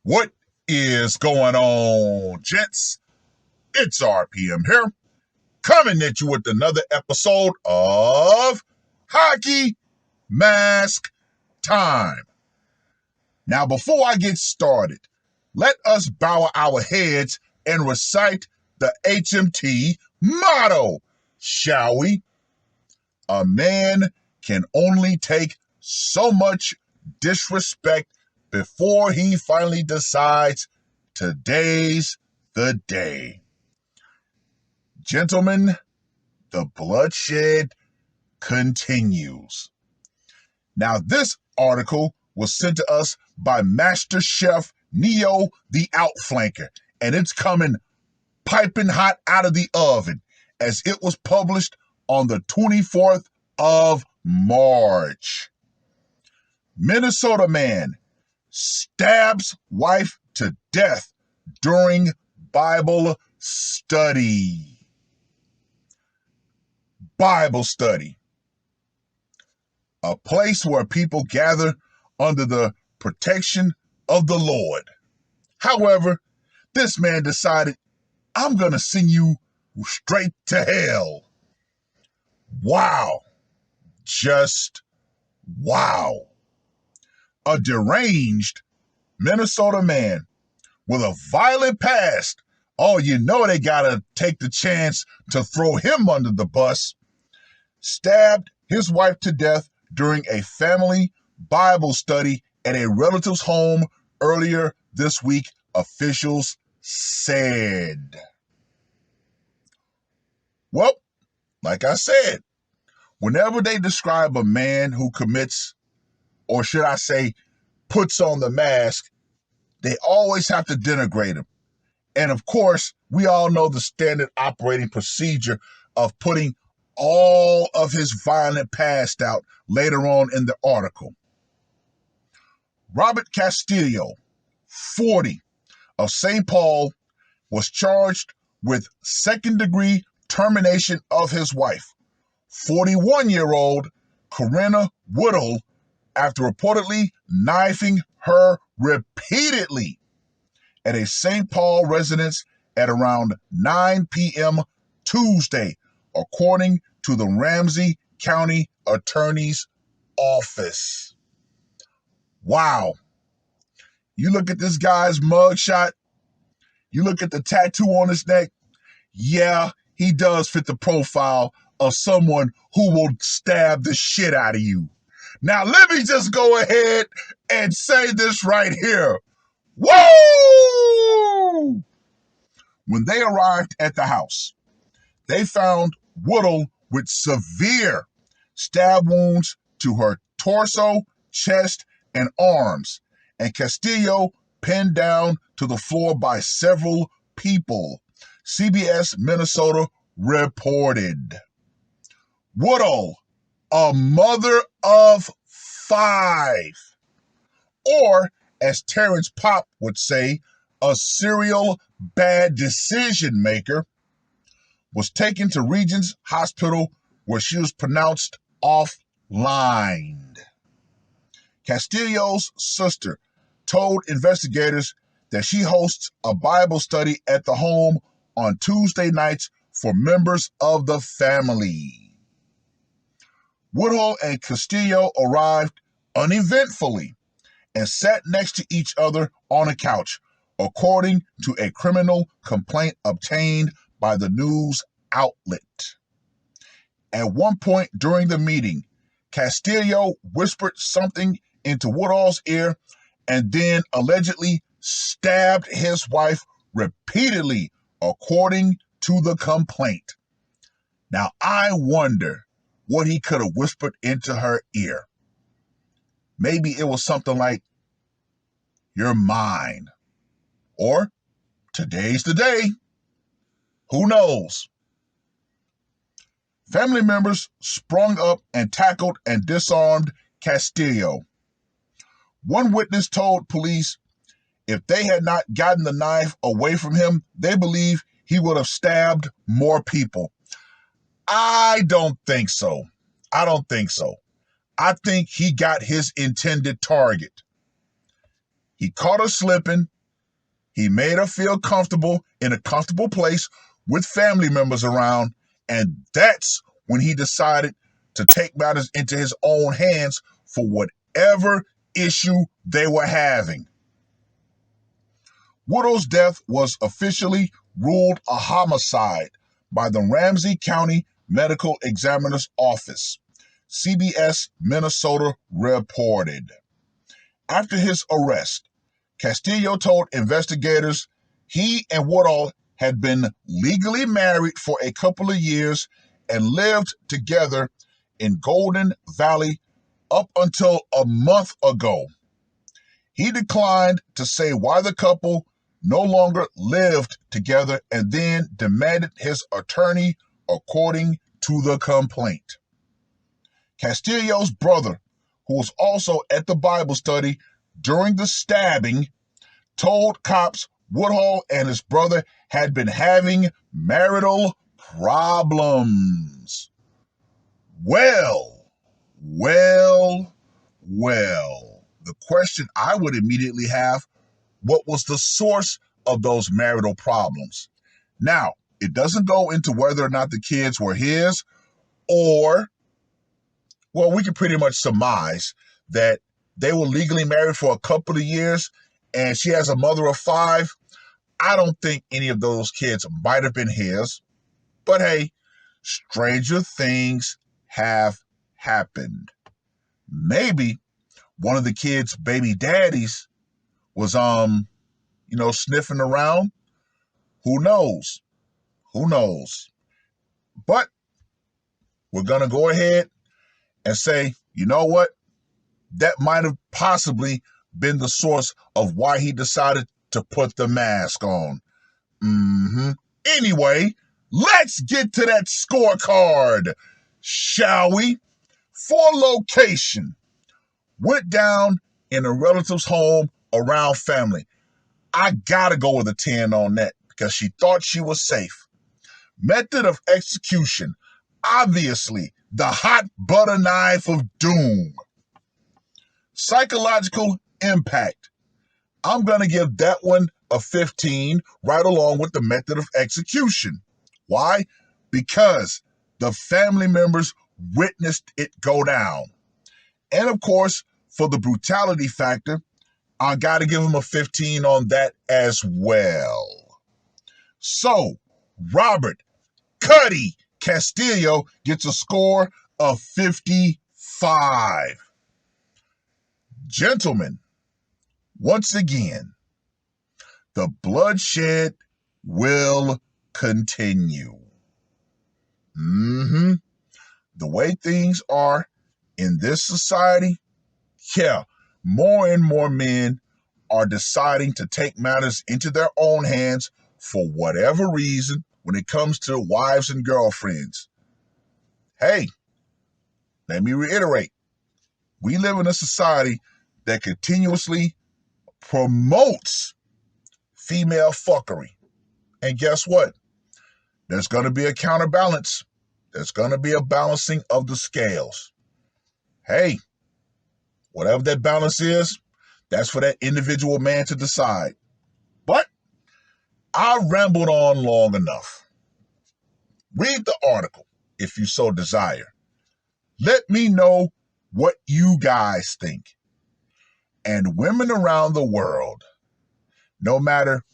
What is going on, gents? It's RPM here, coming at you with another episode of Hockey Mask Time. Now, before I get started, let us bow our heads and recite the HMT motto, shall we? A man can only take so much disrespect before he finally decides today's the day. Gentlemen, the bloodshed continues. Now, this article was sent to us by Master Chef Neo the Outflanker, and it's coming piping hot out of the oven as it was published on the 24th of March. Minnesota man stabs wife to death during Bible study. Bible study. A place where people gather under the protection of the Lord. However, this man decided, I'm going to send you straight to hell. Wow. Just wow. A deranged Minnesota man with a violent past. Oh, you know they gotta take the chance to throw him under the bus. Stabbed his wife to death during a family Bible study at a relative's home earlier this week, officials said. Well, like I said, whenever they describe a man who commits, or should I say, puts on the mask, they always have to denigrate him. And of course, we all know the standard operating procedure of putting all of his violent past out later on in the article. Robert Castillo, 40, of St. Paul, was charged with second-degree termination of his wife, 41-year-old Corinna Woodhull, after reportedly knifing her repeatedly at a St. Paul residence at around 9 p.m. Tuesday, according to the Ramsey County Attorney's Office. Wow. You look at this guy's mugshot, you look at the tattoo on his neck, yeah, he does fit the profile of someone who will stab the shit out of you. Now, let me just go ahead and say this right here. Woo! When they arrived at the house, they found Woodhull with severe stab wounds to her torso, chest, and arms, and Castillo pinned down to the floor by several people, CBS Minnesota reported. Woodhull, a mother of 5, or as Terrence Popp would say, a serial bad decision maker, was taken to Regents Hospital where she was pronounced offline. Castillo's sister told investigators that she hosts a Bible study at the home on Tuesday nights for members of the family. Woodhull and Castillo arrived uneventfully and sat next to each other on a couch, according to a criminal complaint obtained by the news outlet. At one point during the meeting, Castillo whispered something into Woodhull's ear and then allegedly stabbed his wife repeatedly, according to the complaint. Now, I wonder what he could have whispered into her ear. Maybe it was something like, "You're mine," or "Today's the day." Who knows? Family members sprung up and tackled and disarmed Castillo. One witness told police if they had not gotten the knife away from him, they believe he would have stabbed more people. I don't think so. I think he got his intended target. He caught her slipping. He made her feel comfortable in a comfortable place with family members around. And that's when he decided to take matters into his own hands for whatever issue they were having. Woodhull's death was officially ruled a homicide by the Ramsey County Medical Examiner's Office, CBS Minnesota reported. After his arrest, Castillo told investigators he and Woodhull had been legally married for a couple of years and lived together in Golden Valley up until a month ago. He declined to say why the couple no longer lived together and then demanded his attorney according to the complaint. Castillo's brother, who was also at the Bible study during the stabbing, told cops Woodhull and his brother had been having marital problems. Well. The question I would immediately have, what was the source of those marital problems? Now, it doesn't go into whether or not the kids were his or, well, we can pretty much surmise that they were legally married for a couple of years and she has a mother of 5. I don't think any of those kids might have been his. But hey, stranger things have happened. Maybe one of the kids' baby daddies was, sniffing around. Who knows? But we're going to go ahead and say, you know what? That might have possibly been the source of why he decided to put the mask on. Anyway, let's get to that scorecard, shall we? For location, went down in a relative's home around family. I gotta go with a 10 on that because she thought she was safe. Method of execution, obviously the hot butter knife of doom. Psychological impact, I'm gonna give that one a 15 right along with the method of execution. Why? Because the family members witnessed it go down. And of course, for the brutality factor, I gotta give him a 15 on that as well. So, Robert Cuddy Castillo gets a score of 55. Gentlemen, once again, the bloodshed will continue. The way things are in this society, more and more men are deciding to take matters into their own hands for whatever reason when it comes to wives and girlfriends. Hey, let me reiterate, we live in a society that continuously promotes female fuckery. And guess what? There's going to be a counterbalance. There's going to be a balancing of the scales. Hey, whatever that balance is, that's for that individual man to decide. But I rambled on long enough. Read the article if you so desire. Let me know what you guys think. And women around the world, no matter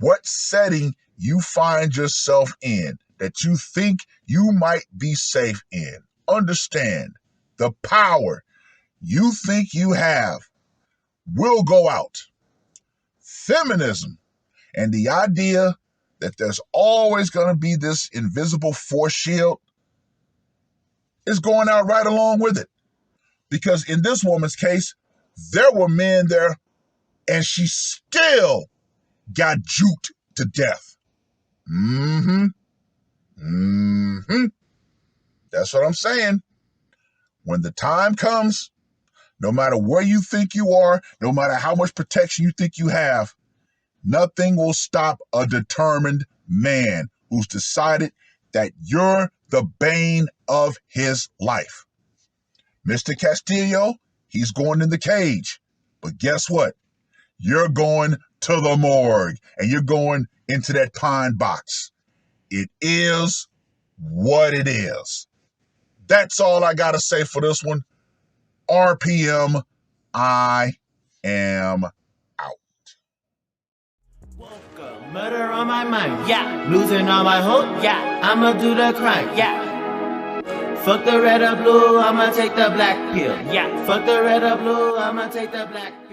what setting you find yourself in, that you think you might be safe in, understand the power you think you have will go out. Feminism and the idea that there's always going to be this invisible force shield is going out right along with it. Because in this woman's case, there were men there and she still got juked to death. That's what I'm saying. When the time comes, no matter where you think you are, no matter how much protection you think you have, nothing will stop a determined man who's decided that you're the bane of his life. Mr. Castillo, he's going in the cage. But guess what? you're going to the morgue and you're going into that pine box. It is what it is. That's all I got to say for this one. RPM, I am out. Murder on my mind, yeah. Losing all my hope, yeah. I'ma do the crime, yeah. Fuck the red or blue, I'ma take the black pill, yeah. Fuck the red or blue, I'ma take the black pill.